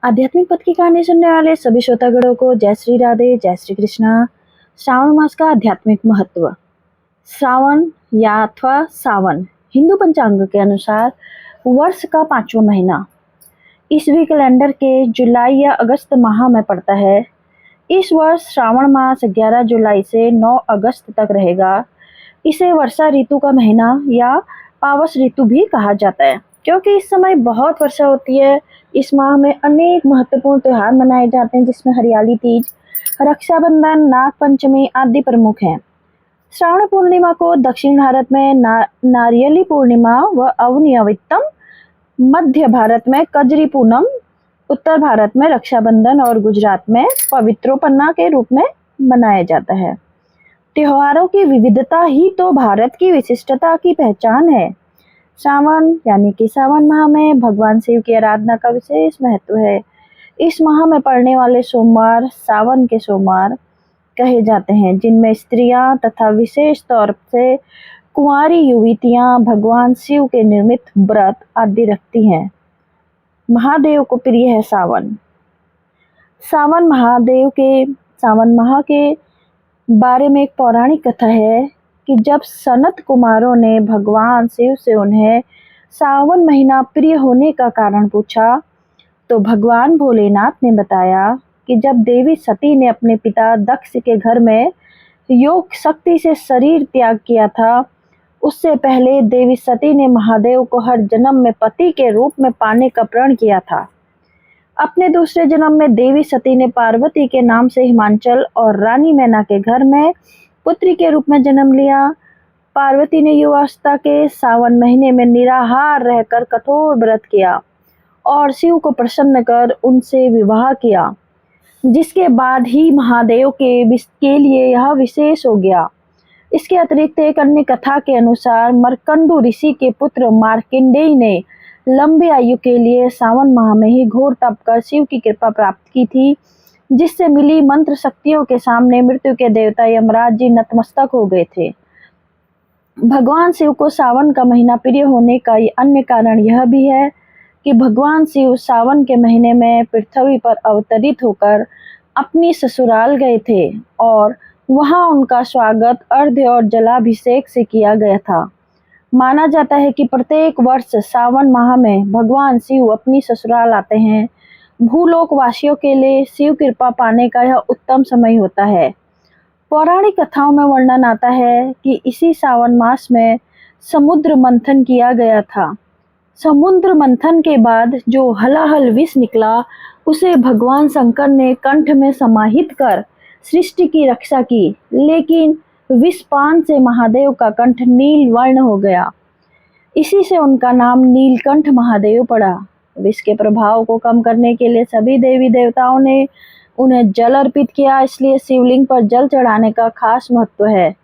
आध्यात्मिक पथ की कहानी सुनने वाले सभी श्रोतागणों को जय श्री राधे, जय श्री कृष्णा। श्रावण मास का आध्यात्मिक महत्व। श्रावण या अथवा सावन हिंदू पंचांग के अनुसार वर्ष का 5वां महीना ईसवी कैलेंडर के जुलाई या अगस्त माह में पड़ता है। इस वर्ष श्रावण मास 11 जुलाई से 9 अगस्त तक रहेगा। इसे वर्षा ऋतु का महीना या पावस ऋतु भी कहा जाता है, क्योंकि इस समय बहुत वर्षा होती है। इस माह में अनेक महत्वपूर्ण त्योहार मनाए जाते हैं, जिसमें हरियाली तीज, रक्षाबंधन, नाग पंचमी आदि प्रमुख हैं। श्रावण पूर्णिमा को दक्षिण भारत में नारियली पूर्णिमा व अवनी अवितम, मध्य भारत में कजरी पूनम, उत्तर भारत में रक्षाबंधन और गुजरात में पवित्रोपन्ना के रूप में मनाया जाता है। त्योहारों की विविधता ही तो भारत की विशिष्टता की पहचान है। श्रावण यानी कि सावन माह में भगवान शिव की आराधना का विशेष महत्व है। इस माह में पड़ने वाले सोमवार सावन के सोमवार कहे जाते हैं, जिनमें स्त्रियां तथा विशेष तौर से कुंवारी युवतियां भगवान शिव के निर्मित व्रत आदि रखती हैं। महादेव को प्रिय है सावन। सावन माह के बारे में एक पौराणिक कथा है कि जब सनत कुमारों ने भगवान शिव से उन्हें सावन महीना प्रिय होने का कारण पूछा, तो भगवान भोलेनाथ ने बताया कि जब देवी सती ने अपने पिता दक्ष के घर में योग शक्ति से शरीर त्याग किया था, उससे पहले देवी सती ने महादेव को हर जन्म में पति के रूप में पाने का प्रण किया था। अपने दूसरे जन्म में देवी सती ने पार्वती के नाम से हिमांचल और रानी मैना के घर में पुत्री के रूप में जन्म लिया। पार्वती ने युवावस्था के सावन महीने में निराहार रहकर कठोर व्रत किया और शिव को प्रसन्न कर उनसे विवाह किया, जिसके बाद ही महादेव के लिए यह विशेष हो गया। इसके अतिरिक्त एक अन्य कथा के अनुसार मरकंडू ऋषि के पुत्र मार्कंडेय ने लंबी आयु के लिए सावन माह में ही घोर तप कर शिव की कृपा प्राप्त की थी, जिससे मिली मंत्र शक्तियों के सामने मृत्यु के देवता यमराज जी नतमस्तक हो गए थे। भगवान शिव को सावन का महीना प्रिय होने का अन्य कारण यह भी है कि भगवान शिव सावन के महीने में पृथ्वी पर अवतरित होकर अपनी ससुराल गए थे और वहां उनका स्वागत अर्घ्य और जलाभिषेक से किया गया था। माना जाता है कि प्रत्येक वर्ष सावन माह में भगवान शिव अपनी ससुराल आते हैं। भूलोक वासियों के लिए शिव कृपा पाने का यह उत्तम समय होता है। पौराणिक कथाओं में वर्णन आता है कि इसी सावन मास में समुद्र मंथन किया गया था। समुद्र मंथन के बाद जो हलाहल विष निकला, उसे भगवान शंकर ने कंठ में समाहित कर सृष्टि की रक्षा की, लेकिन विषपान से महादेव का कंठ नील वर्ण हो गया। इसी से उनका नाम नीलकंठ महादेव पड़ा। विष के प्रभाव को कम करने के लिए सभी देवी देवताओं ने उन्हें जल अर्पित किया, इसलिए शिवलिंग पर जल चढ़ाने का खास महत्व है।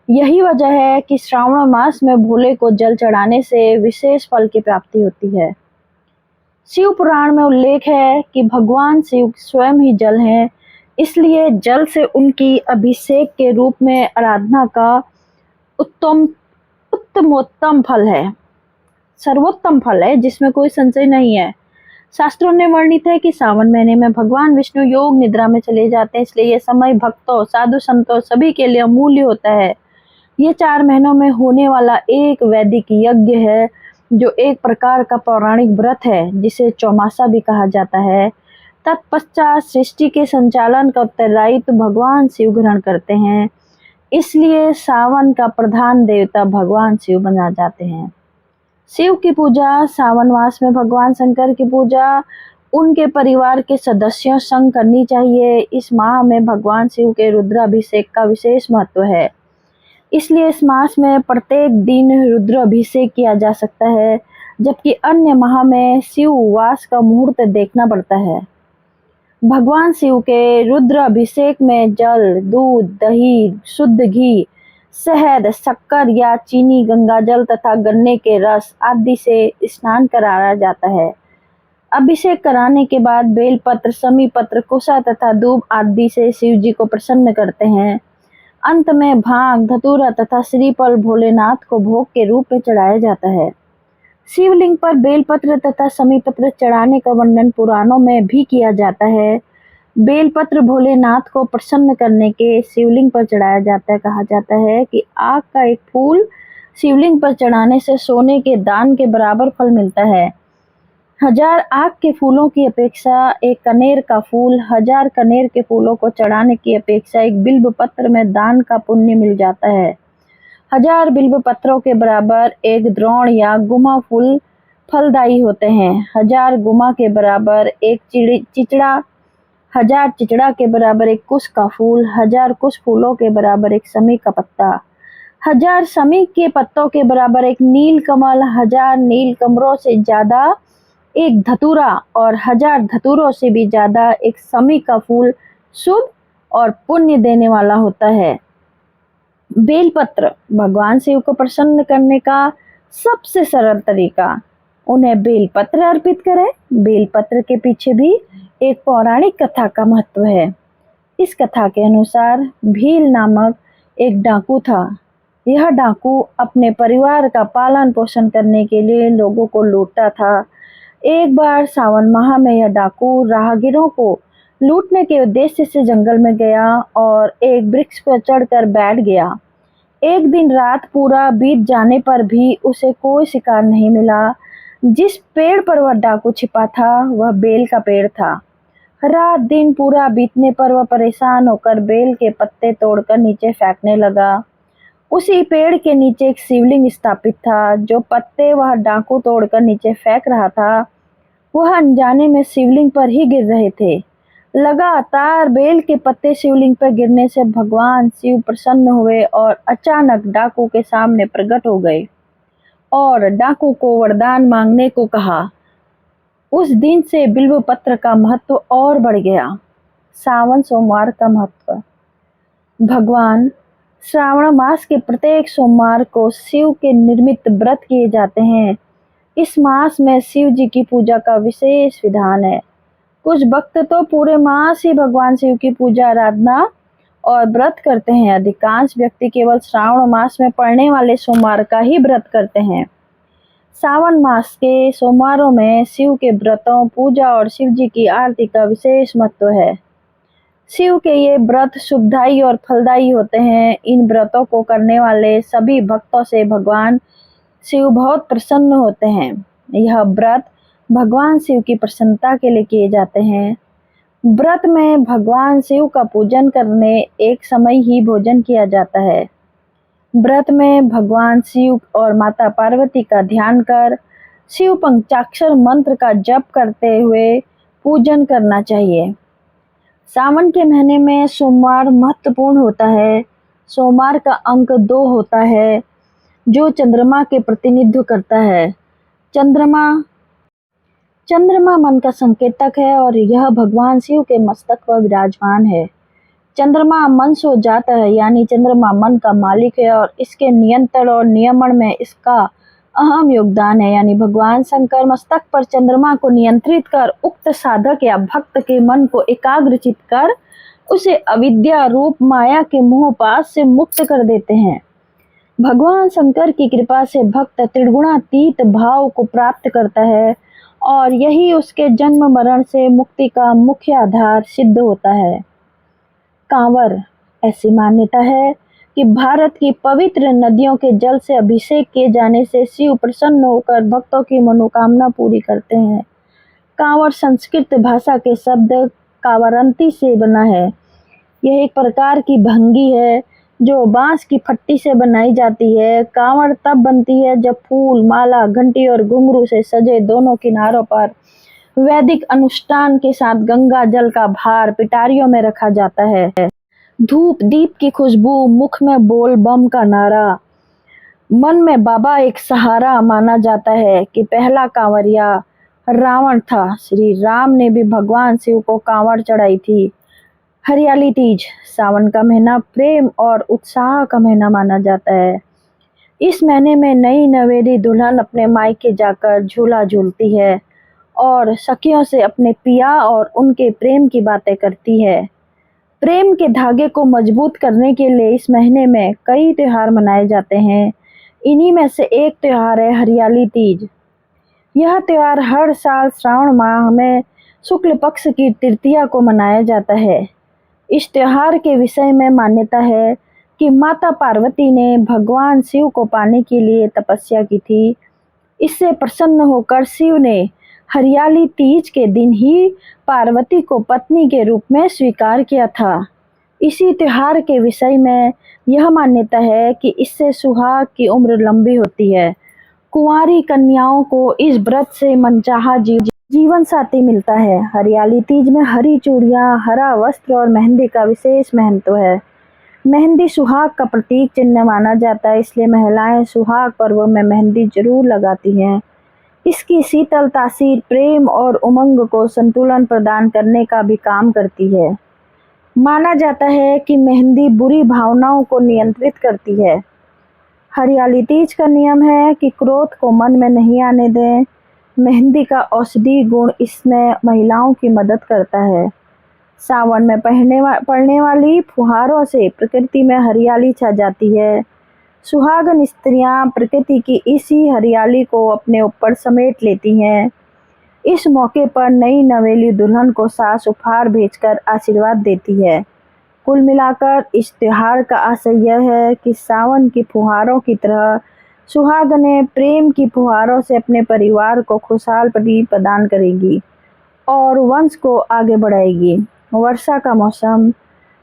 यही वजह है कि श्रावण मास में भोले को जल चढ़ाने से विशेष फल की प्राप्ति होती है। शिव पुराण में उल्लेख है कि भगवान शिव स्वयं ही जल हैं, इसलिए जल से उनकी अभिषेक के रूप में आराधना का उत्तमोत्तम फल है, सर्वोत्तम फल है, जिसमें कोई संशय नहीं है। शास्त्रों ने वर्णित है कि सावन महीने में भगवान विष्णु योग निद्रा में चले जाते हैं, इसलिए यह समय भक्तों, साधु संतों सभी के लिए अमूल्य होता है। ये 4 महीनों में होने वाला एक वैदिक यज्ञ है, जो एक प्रकार का पौराणिक व्रत है, जिसे चौमासा भी कहा जाता है। तत्पश्चात सृष्टि के संचालन का उत्तरदायित्व भगवान शिव ग्रहण करते हैं, इसलिए सावन का प्रधान देवता भगवान शिव बना जाते हैं। शिव की पूजा सावन मास में भगवान शंकर की पूजा उनके परिवार के सदस्यों संग करनी चाहिए। इस माह में भगवान शिव के रुद्राभिषेक का विशेष महत्व है, इसलिए इस मास में प्रत्येक दिन रुद्राभिषेक किया जा सकता है, जबकि अन्य माह में शिव वास का मुहूर्त देखना पड़ता है। भगवान शिव के रुद्राभिषेक में जल, दूध, दही, शुद्ध घी, शहद, शक्कर या चीनी, गंगाजल तथा गन्ने के रस आदि से स्नान कराया जाता है। अभिषेक कराने के बाद बेलपत्र, समी पत्र, कुशा तथा दूब आदि से शिव जी को प्रसन्न करते हैं। अंत में भांग, धतूरा तथा श्रीफल भोलेनाथ को भोग के रूप में चढ़ाया जाता है। शिवलिंग पर बेलपत्र तथा समीपत्र चढ़ाने का वर्णन पुराणों में भी किया जाता है। बेलपत्र भोलेनाथ को प्रसन्न करने के शिवलिंग पर चढ़ाया जाता है। कहा जाता है कि आग का एक फूल शिवलिंग पर चढ़ाने से सोने के दान के बराबर फल मिलता है। 1000 आग के फूलों की अपेक्षा एक कनेर का फूल, 1000 कनेर के फूलों को चढ़ाने की अपेक्षा एक बिल्व पत्र में दान का पुण्य मिल जाता है। 1000 बिल्व पत्रों के बराबर एक द्रोण या गुमा फूल फलदायी होते हैं। 1000 गुमा के बराबर एक चिचड़ा, 1000 चिचड़ा के बराबर एक कुश का फूल, 1000 कुश फूलों के बराबर एक समी का पत्ता, 1000 समी के पत्तों के बराबर एक नील कमल, 1000 नील कमलों से ज्यादा एक धतूरा और 1000 धतूरों से भी ज्यादा एक समी का फूल शुभ और पुण्य देने वाला होता है। बेलपत्र भगवान शिव को प्रसन्न करने का सबसे सरल तरीका, उन्हें बेलपत्र अर्पित करें। बेलपत्र के पीछे भी एक पौराणिक कथा का महत्व है। इस कथा के अनुसार भील नामक एक डाकू था। यह डाकू अपने परिवार का पालन पोषण करने के लिए लोगों को लूटता था। एक बार सावन माह में यह डाकू राहगीरों को लूटने के उद्देश्य से जंगल में गया और एक वृक्ष पर चढ़कर बैठ गया। एक दिन रात पूरा बीत जाने पर भी उसे कोई शिकार नहीं मिला। जिस पेड़ पर वह डाकू छिपा था वह बेल का पेड़ था। रात दिन पूरा बीतने पर वह परेशान होकर बेल के पत्ते तोड़कर नीचे फेंकने लगा। उसी पेड़ के नीचे एक शिवलिंग स्थापित था। जो पत्ते वह डाकू तोड़कर नीचे फेंक रहा था वह अनजाने में शिवलिंग पर ही गिर रहे थे। लगातार बेल के पत्ते शिवलिंग पर गिरने से भगवान शिव प्रसन्न हुए और अचानक डाकू के सामने प्रकट हो गए और डाकू को वरदान मांगने को कहा। उस दिन से बिल्व पत्र का महत्व और बढ़ गया। सावन सोमवार का महत्व, भगवान श्रावण मास के प्रत्येक सोमवार को शिव के निर्मित व्रत किए जाते हैं। इस मास में शिव जी की पूजा का विशेष विधान है। कुछ भक्त तो पूरे मास ही भगवान शिव की पूजा आराधना और व्रत करते हैं। अधिकांश व्यक्ति केवल श्रावण मास में पड़ने वाले सोमवार का ही व्रत करते हैं। सावन मास के सोमवारों में शिव के व्रतों, पूजा और शिव जी की आरती का विशेष महत्व है। शिव के ये व्रत शुभदायी और फलदायी होते हैं। इन व्रतों को करने वाले सभी भक्तों से भगवान शिव बहुत प्रसन्न होते हैं। यह व्रत भगवान शिव की प्रसन्नता के लिए किए जाते हैं। व्रत में भगवान शिव का पूजन करने एक समय ही भोजन किया जाता है। व्रत में भगवान शिव और माता पार्वती का ध्यान कर शिव पंचाक्षर मंत्र का जप करते हुए पूजन करना चाहिए। सावन के महीने में सोमवार महत्वपूर्ण होता है। सोमवार का अंक 2 होता है जो चंद्रमा के प्रतिनिधित्व करता है। चंद्रमा मन का संकेतक है और यह भगवान शिव के मस्तक पर विराजमान है। चंद्रमा मन सो जाता है, यानी चंद्रमा मन का मालिक है और इसके नियंत्रण और नियमन में इसका अहम योगदान है। यानी भगवान शंकर मस्तक पर चंद्रमा को नियंत्रित कर उक्त साधक या भक्त के मन को एकाग्रचित कर उसे अविद्या रूप माया के मोहपाश से मुक्त कर देते हैं। भगवान शंकर की कृपा से भक्त त्रिगुणातीत भाव को प्राप्त करता है और यही उसके जन्म मरण से मुक्ति का मुख्य आधार सिद्ध होता है। कांवर, ऐसी मान्यता है कि भारत की पवित्र नदियों के जल से अभिषेक किए जाने से शिव प्रसन्न होकर भक्तों की मनोकामना पूरी करते हैं। कांवर संस्कृत भाषा के शब्द कावरंती से बना है। यह एक प्रकार की भंगी है जो बांस की फट्टी से बनाई जाती है। कांवर तब बनती है जब फूल, माला, घंटी और घुंघरू से सजे दोनों किनारों पर वैदिक अनुष्ठान के साथ गंगा जल का भार पिटारियों में रखा जाता है। धूप दीप की खुशबू, मुख में बोल बम का नारा, मन में बाबा एक सहारा माना जाता है कि पहला कांवरिया रावण था। श्री राम ने भी भगवान शिव को कांवड़ चढ़ाई थी। हरियाली तीज, सावन का महीना प्रेम और उत्साह का महीना माना जाता है। इस महीने में नई नवेली दुल्हन अपने मायके जाकर झूला झूलती है और सखियों से अपने पिया और उनके प्रेम की बातें करती है। प्रेम के धागे को मजबूत करने के लिए इस महीने में कई त्योहार मनाए जाते हैं। इन्हीं में से एक त्योहार है हरियाली तीज। यह त्योहार हर साल श्रावण माह में शुक्ल पक्ष की तृतीया को मनाया जाता है। इस त्योहार के विषय में मान्यता है कि माता पार्वती ने भगवान शिव को पाने के लिए तपस्या की थी। इससे प्रसन्न होकर शिव ने हरियाली तीज के दिन ही पार्वती को पत्नी के रूप में स्वीकार किया था। इसी त्योहार के विषय में यह मान्यता है कि इससे सुहाग की उम्र लंबी होती है। कुंवारी कन्याओं को इस व्रत से मनचाहा जीवन साथी मिलता है। हरियाली तीज में हरी चूड़ियां, हरा वस्त्र और मेहंदी का विशेष महत्व है। मेहंदी सुहाग का प्रतीक चिन्ह माना जाता है, इसलिए महिलाएं सुहाग पर्व में मेहंदी जरूर लगाती हैं। इसकी शीतल तासीर प्रेम और उमंग को संतुलन प्रदान करने का भी काम करती है। माना जाता है कि मेहंदी बुरी भावनाओं को नियंत्रित करती है। हरियाली तीज का नियम है कि क्रोध को मन में नहीं आने दें। मेहंदी का औषधि गुण इसमें महिलाओं की मदद करता है। सावन में पड़ने वाली फुहारों से प्रकृति में हरियाली छा जाती है। सुहागन स्त्रियां प्रकृति की इसी हरियाली को अपने ऊपर समेट लेती हैं। इस मौके पर नई नवेली दुल्हन को सास उपहार भेजकर आशीर्वाद देती है। कुल मिलाकर इस त्योहार का आशय यह है कि सावन की फुहारों की तरह सुहागनें प्रेम की फुहारों से अपने परिवार को खुशहाली प्रदान करेगी और वंश को आगे बढ़ाएगी। वर्षा का मौसम।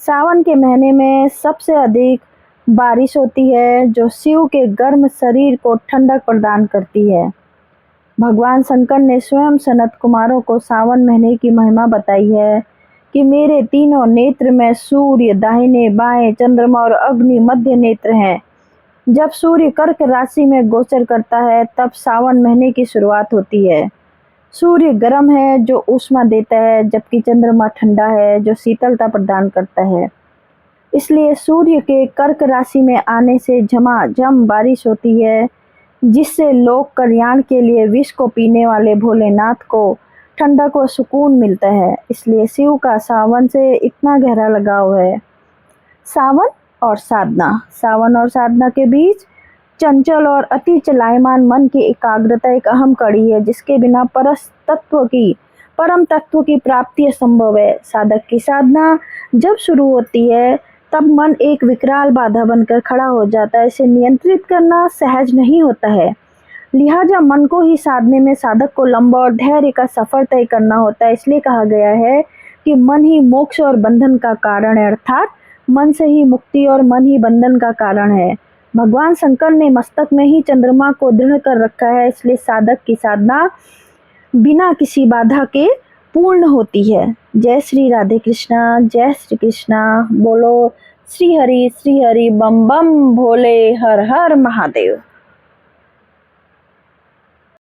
सावन के महीने में सबसे अधिक बारिश होती है, जो शिव के गर्म शरीर को ठंडक प्रदान करती है। भगवान शंकर ने स्वयं सनत कुमारों को सावन महीने की महिमा बताई है कि मेरे तीनों नेत्र में सूर्य दाहिने बाएं, चंद्रमा और अग्नि मध्य नेत्र हैं। जब सूर्य कर्क राशि में गोचर करता है तब सावन महीने की शुरुआत होती है। सूर्य गर्म है जो ऊष्मा देता है, जबकि चंद्रमा ठंडा है जो शीतलता प्रदान करता है। इसलिए सूर्य के कर्क राशि में आने से झमाझम बारिश होती है, जिससे लोक कल्याण के लिए विष को पीने वाले भोलेनाथ को ठंडक व सुकून मिलता है। इसलिए शिव का सावन से इतना गहरा लगाव है। सावन और साधना। सावन और साधना के बीच चंचल और अति चलायमान मन की एकाग्रता एक अहम कड़ी है, जिसके बिना परम तत्व की प्राप्ति असंभव है। साधक की साधना जब शुरू होती है तब मन एक विकराल बाधा बनकर खड़ा हो जाता है। इसे नियंत्रित करना सहज नहीं होता है। लिहाजा मन को ही साधने में साधक को लंबा और धैर्य का सफर तय करना होता है। इसलिए कहा गया है कि मन ही मोक्ष और बंधन का कारण है, अर्थात मन से ही मुक्ति और मन ही बंधन का कारण है। भगवान शंकर ने मस्तक में ही चंद्रमा को दृढ़ कर रखा है, इसलिए साधक की साधना बिना किसी बाधा के पूर्ण होती है। जय श्री राधे कृष्णा, जय श्री कृष्णा। बोलो श्री हरि बम बम भोले, हर हर महादेव।